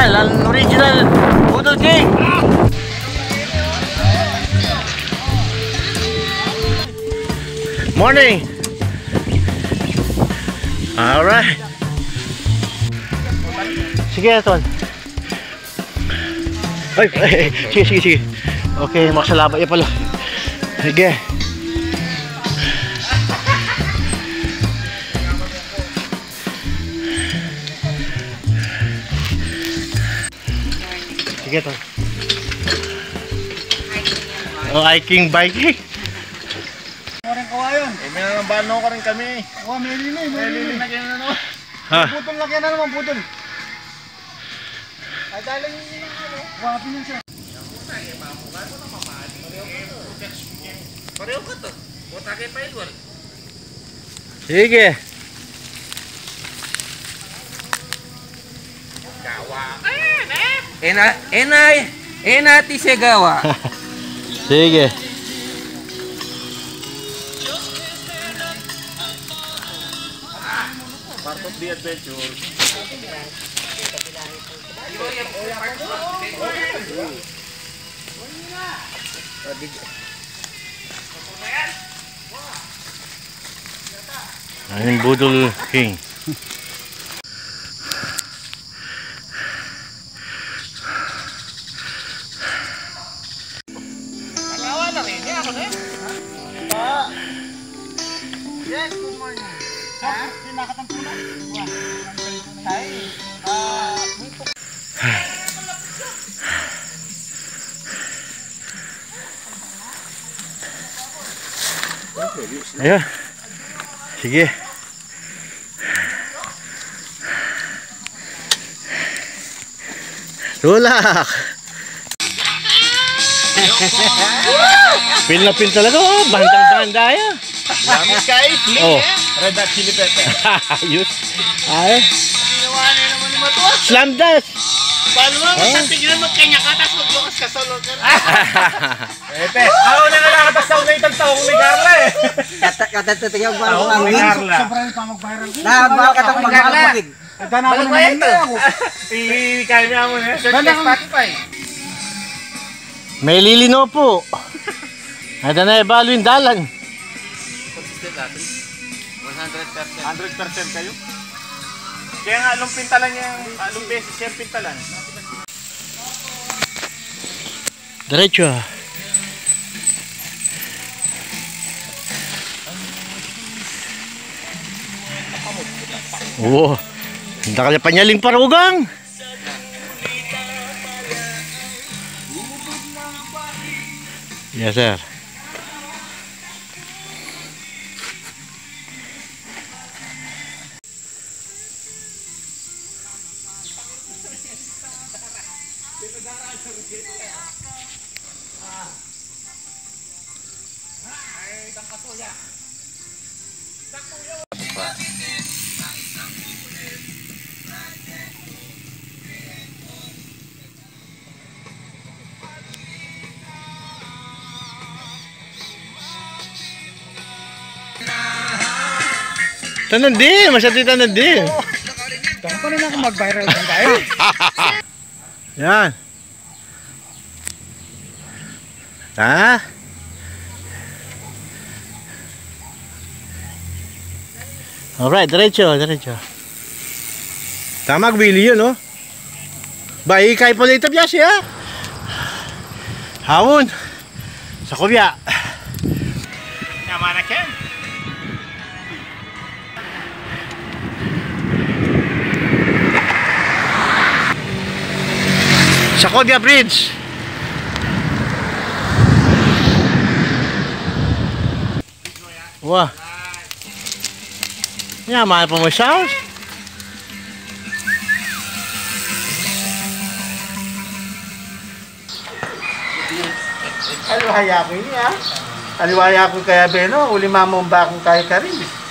original, ang original Budol King. Morning. Alright. Sige, Ton. Ay, sige. Okay, makasalaba yan pala. Sige. Sige, Ton. Oh, hiking, biking. Orang kawayan. May nabano ka rin kami. Oh, may lili na kaya na. Ha? Putol na kaya na naman, putol. Ay, dalang yun yung ano. Wapi niya siya. Pareho ka to. Buta kayo pa yun. Sige. Gawa. Enati Segawa. Sige. Part of the adventure. Ayun, Budol King. Yes, good morning. Ha? Pinakatampunan. Ay. Ayan. Sige. Tulak. Pil na pil talaga, oh. Bandang-banda yan. Dami kay Flea. Oh. Red Hot Chili Pepper. Ayos. Ay. Ginawa niya naman ni Matuas. Slam dash. Paano mo? Basta tignan mo kanya ka, tapos magbukas ka solo ka. Ete, ako na nakakatas sa unay tagtawang ni Carla eh. Katatatagyan ba Ako ako ni Carla. Sobrang pa magbayran. Nakabakatang magkakapagid. Gana ako naman hindi ako. I-kaya niya mo na. Search ka Spotify. May lilino po. Ada na ibalo yung dalan. Consistent natin. 100%. 100% kayo? Kaya nga, along pintalan niya, along beses yung pintalan. Diretso. Oo. Hindi ka panyaling parugang. Yes, sir. Tanan din, masyado tanan din. Kaya pa rin ako mag-viral din tayo. Yan. Ha? Alright, diretso. Tama, Willie yun, no? Ba, ikay po dito biya siya. Hawon. Sa kubya. Naman na Ken. Sa kubya bridge. Wah. Yaman pa mo siya. Aliwaya ko niya. Aliwaya ko kaya Beno, uli mamong bakong kaya ka rin.